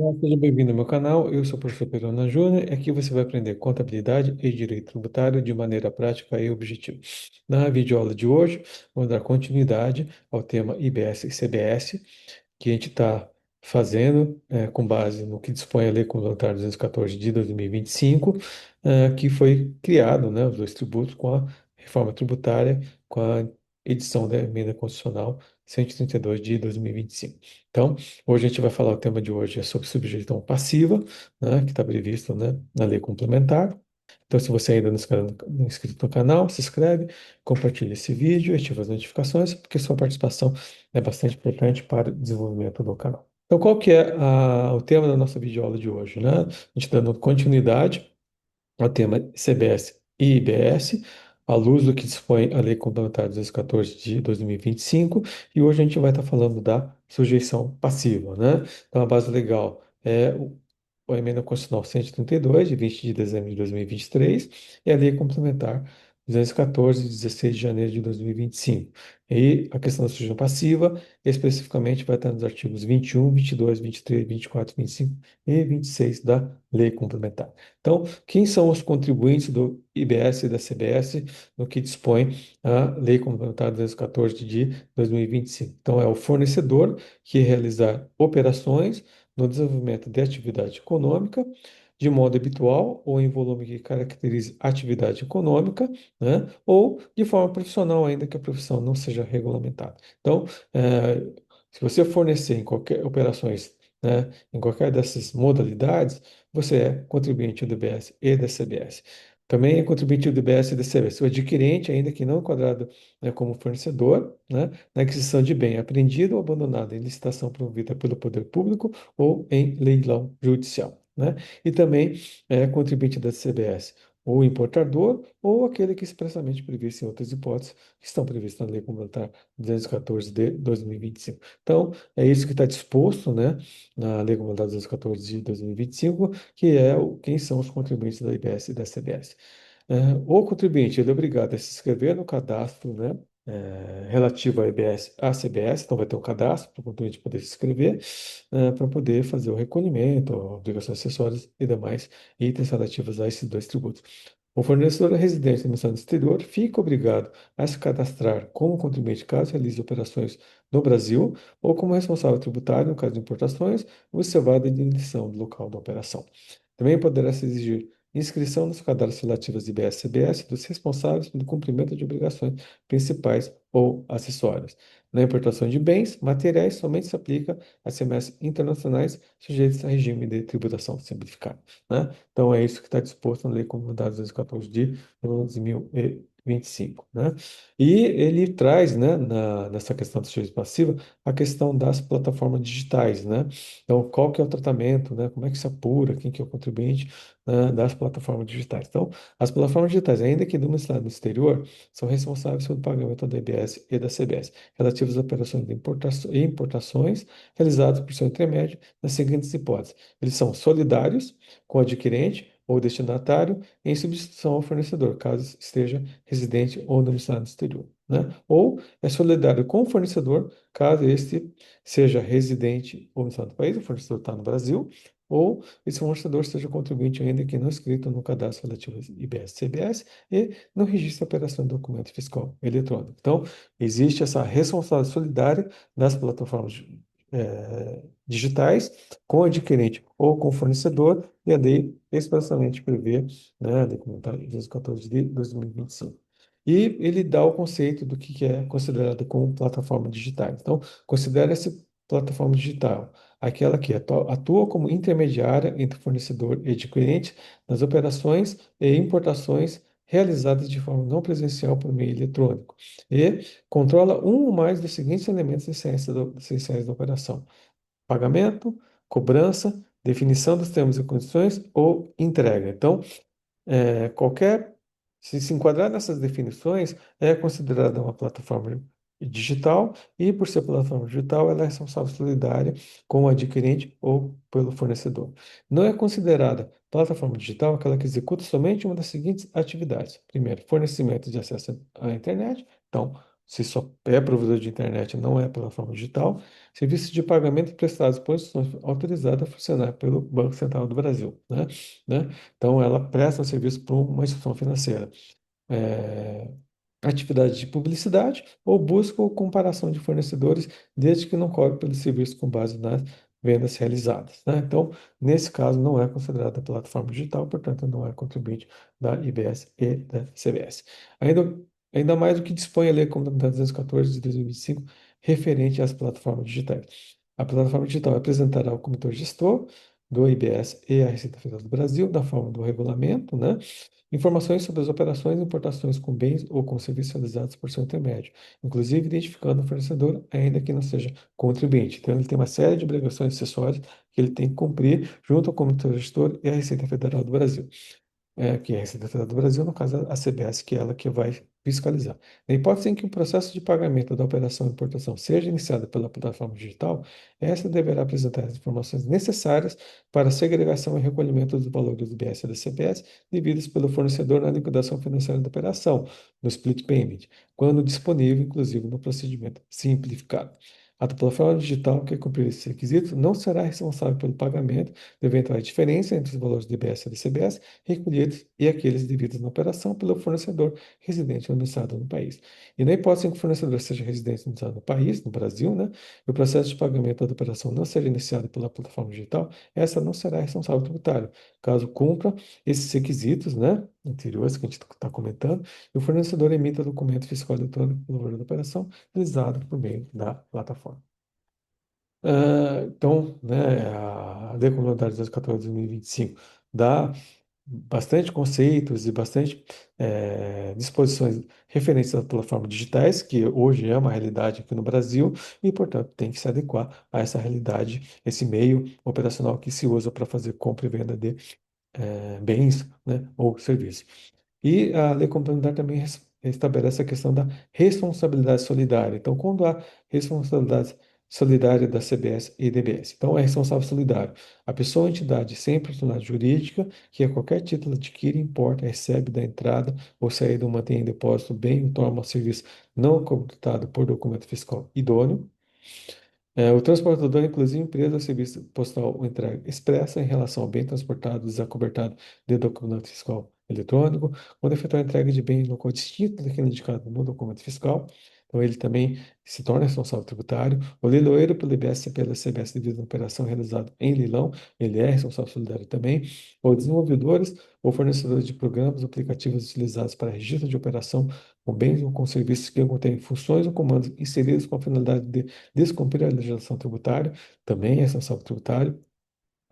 Olá, seja bem-vindo ao meu canal. Eu sou o professor Pedro Júnior e aqui você vai aprender contabilidade e direito tributário de maneira prática e objetiva. Na videoaula de hoje, vou dar continuidade ao tema IBS e CBS, que a gente está fazendo com base no que dispõe a Lei Complementar 214 de 2025, que foi criado, né, os dois tributos com a reforma tributária, com a edição da emenda constitucional 132 de 2025. Então, hoje a gente vai falar, o tema de hoje é sobre subjeição passiva, né, que está previsto, né, na lei complementar. Então, se você ainda não é inscrito no canal, se inscreve, compartilha esse vídeo, ativa as notificações, porque sua participação é bastante importante para o desenvolvimento do canal. Então, qual que é o tema da nossa videoaula de hoje, né? A gente dando continuidade ao tema CBS e IBS, à luz do que dispõe a Lei Complementar 214 de 2025, e hoje a gente vai estar falando da sujeição passiva, né? Então, a base legal é a Emenda Constitucional 132, de 20 de dezembro de 2023, e a Lei Complementar 214, de 16 de janeiro de 2025. E a questão da sujeição passiva, especificamente, vai estar nos artigos 21, 22, 23, 24, 25 e 26 da Lei Complementar. Então, quem são os contribuintes do IBS e da CBS no que dispõe a Lei Complementar 214 de 2025? Então, é o fornecedor que realizar operações no desenvolvimento de atividade econômica de modo habitual ou em volume que caracterize a atividade econômica, né? Ou de forma profissional, ainda que a profissão não seja regulamentada. Então, se você fornecer em qualquer operações, né, em qualquer dessas modalidades, você é contribuinte do IBS e da CBS. Também é contribuinte do IBS e da CBS. O adquirente, ainda que não enquadrado, né, como fornecedor, né, na aquisição de bem apreendido ou abandonado em licitação promovida pelo poder público ou em leilão judicial, né? E também é contribuinte da CBS, ou importador, ou aquele que expressamente previsto em outras hipóteses que estão previstas na Lei Complementar 214 de 2025. Então, é isso que está disposto, né, na Lei Complementar 214 de 2025, que é quem são os contribuintes da IBS e da CBS. O contribuinte ele é obrigado a se inscrever no cadastro, né, relativo à IBS, à CBS, então vai ter um cadastro para o contribuinte poder se inscrever, para poder fazer o recolhimento, obrigações acessórias e demais itens relativos a esses dois tributos. O fornecedor residente no estado exterior fica obrigado a se cadastrar como contribuinte caso realize operações no Brasil ou como responsável tributário no caso de importações, observada a definição do local da operação. Também poderá se exigir inscrição nos cadastros relativos de IBS e CBS dos responsáveis pelo cumprimento de obrigações principais ou acessórias. Na importação de bens, materiais somente se aplica a semestres internacionais sujeitos a regime de tributação simplificada, né? Então, é isso que está disposto na Lei Complementar 214 de 2025, né? E ele traz, né, nessa questão da sujeito passiva, a questão das plataformas digitais, né? Então, qual que é o tratamento, né? Como é que se apura, quem que é o contribuinte, né, das plataformas digitais? Então, as plataformas digitais, ainda que no exterior, são responsáveis pelo pagamento da IBS e da CBS, relativas às operações de importação e importações realizadas por seu intermédio, nas seguintes hipóteses. Eles são solidários com o adquirente ou destinatário em substituição ao fornecedor, caso esteja residente ou domiciliado no exterior, né? Ou é solidário com o fornecedor, caso este seja residente ou domiciliado no país, o fornecedor está no Brasil, ou esse fornecedor seja contribuinte ainda que não inscrito no cadastro relativo ao IBS-CBS e no registro de operação de documento fiscal eletrônico. Então, existe essa responsabilidade solidária das plataformas digitais com o adquirente ou com o fornecedor, e a lei expressamente prevê, né, a Lei Complementar 214 de 2025. E ele dá o conceito do que é considerado como plataforma digital. Então, considera-se plataforma digital aquela que atua como intermediária entre fornecedor e adquirente nas operações e importações realizadas de forma não presencial por meio eletrônico e controla um ou mais dos seguintes elementos essenciais da operação: pagamento, cobrança, definição dos termos e condições ou entrega. Então, qualquer, se enquadrar nessas definições, é considerada uma plataforma digital e, por ser plataforma digital, ela é responsável solidária com o adquirente ou pelo fornecedor. Não é considerada plataforma digital aquela que executa somente uma das seguintes atividades. Primeiro, fornecimento de acesso à internet. Então, se só é provedor de internet, não é plataforma digital, serviços de pagamento prestados por instituições autorizadas a funcionar pelo Banco Central do Brasil, né? Então, ela presta serviço para uma instituição financeira. É, atividade de publicidade ou busca ou comparação de fornecedores, desde que não cobre pelo serviço com base nas vendas realizadas, né? Então, nesse caso, não é considerada plataforma digital, portanto, não é contribuinte da IBS e da CBS. Ainda, ainda mais do que dispõe a Lei Complementar 214 de 2025, referente às plataformas digitais. A plataforma digital apresentará ao comitê gestor do IBS e à Receita Federal do Brasil, na forma do regulamento, né? Informações sobre as operações e importações com bens ou com serviços realizados por seu intermédio, inclusive identificando o fornecedor, ainda que não seja contribuinte. Então, ele tem uma série de obrigações acessórias que ele tem que cumprir junto ao Comitê Gestor e à Receita Federal do Brasil, que é a Receita Federal do Brasil, no caso a CBS, que é ela que vai fiscalizar. Na hipótese em que o processo de pagamento da operação de importação seja iniciado pela plataforma digital, esta deverá apresentar as informações necessárias para a segregação e recolhimento dos valores do IBS e da CBS devidos pelo fornecedor na liquidação financeira da operação, no split payment, quando disponível, inclusive no procedimento simplificado. A plataforma digital que cumprir esses requisitos não será responsável pelo pagamento da eventual diferença entre os valores do IBS e da CBS recolhidos e aqueles devidos na operação pelo fornecedor residente ou domiciliado no país. E na hipótese em que o fornecedor seja residente ou domiciliado no país, no Brasil, né, e o processo de pagamento da operação não seja iniciado pela plataforma digital, essa não será responsável tributário, caso cumpra esses requisitos, né, anteriores que a gente está comentando, e o fornecedor emita documento fiscal eletrônico pelo valor da operação realizado por meio da plataforma. Então, né, a Lei Complementar 214 de 2025 dá bastante conceitos e bastante disposições referentes às plataformas digitais, que hoje é uma realidade aqui no Brasil e, portanto, tem que se adequar a essa realidade, esse meio operacional que se usa para fazer compra e venda de bens, né, ou serviços. E a lei complementar também estabelece a questão da responsabilidade solidária. Então, quando há responsabilidade solidária da CBS e DBS. Então, é responsável solidário. A pessoa ou entidade sem personalidade jurídica que a qualquer título adquire, importa, recebe da entrada ou saída ou mantém em depósito bem ou toma serviço não computado por documento fiscal idôneo. O transportador, inclusive, empresa ou serviço postal ou entrega expressa em relação ao bem transportado, desacobertado de documento fiscal eletrônico, quando efetuar a entrega de bem em local distinto daquele indicado no documento fiscal. Então, ele também se torna responsável tributário. O leiloeiro pelo IBS e pela CBS devido à operação realizada em leilão, ele é responsável solidário também. Ou desenvolvedores ou fornecedores de programas ou aplicativos utilizados para registro de operação com bens ou com serviços que contêm funções ou comandos inseridos com a finalidade de descumprir a legislação tributária, também é responsável tributário.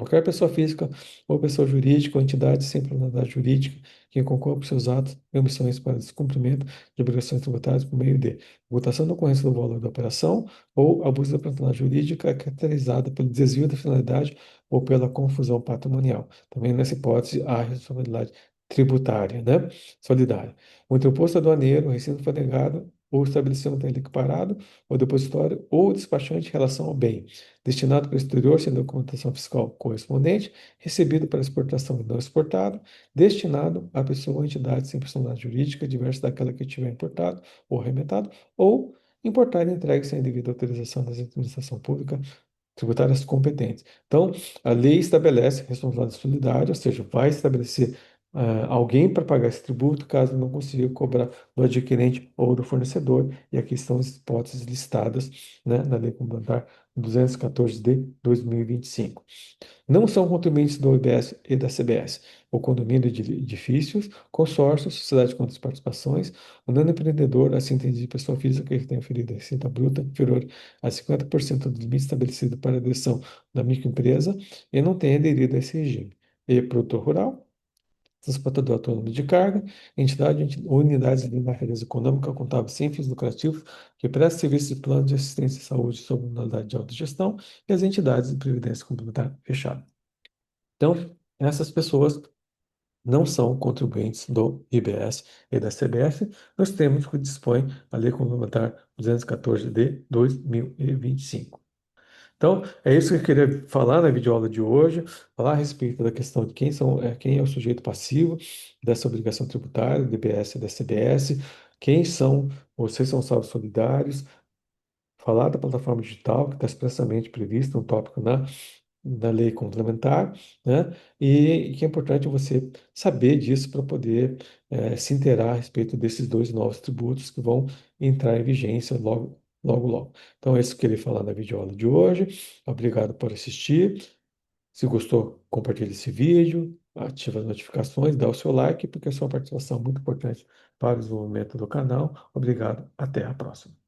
Qualquer pessoa física ou pessoa jurídica ou entidade sem personalidade jurídica que concorra por seus atos e omissões para descumprimento de obrigações tributárias por meio de votação da ocorrência do valor da operação ou abuso da personalidade jurídica caracterizada pelo desvio da finalidade ou pela confusão patrimonial. Também nessa hipótese há responsabilidade tributária, né? Solidária. O interposto aduaneiro, o recibo foi negado ou estabelecimento dele equiparado, ou depositório ou despachante em relação ao bem destinado para o exterior sem documentação fiscal correspondente, recebido para exportação e não exportado, destinado à pessoa ou entidade sem personalidade jurídica diversa daquela que tiver importado ou arremetado, ou importado e entregue sem devida autorização das administrações públicas tributárias competentes. Então, a lei estabelece responsabilidade solidária, ou seja, vai estabelecer alguém para pagar esse tributo caso não consiga cobrar do adquirente ou do fornecedor, e aqui estão as hipóteses listadas, né, na Lei Complementar 214 de 2025. Não são contribuintes do OIBS e da CBS, o condomínio de edifícios, consórcio, sociedade com outras participações, o não empreendedor, assim entendido de pessoa física que tenha oferido receita bruta inferior a 50% do limite estabelecido para a adesão da microempresa e não tenha aderido a esse regime. E produtor rural, transportador autônomo de carga, entidade ou unidades de natureza econômica contábil sem fins lucrativos que prestam serviços de plano de assistência à saúde sob modalidade de autogestão e as entidades de previdência complementar fechada. Então, essas pessoas não são contribuintes do IBS e da CBS, nos termos que dispõe a Lei Complementar 214 de 2025. Então, é isso que eu queria falar na videoaula de hoje, falar a respeito da questão de quem é o sujeito passivo dessa obrigação tributária, do IBS e da CBS, quem são os responsáveis solidários, falar da plataforma digital, que está expressamente previsto um tópico na lei complementar, né? E que é importante você saber disso para poder se inteirar a respeito desses dois novos tributos que vão entrar em vigência logo, logo, logo. Então, é isso que eu queria falar na videoaula de hoje. Obrigado por assistir. Se gostou, compartilhe esse vídeo, ative as notificações, dá o seu like, porque a sua participação é muito importante para o desenvolvimento do canal. Obrigado, até a próxima.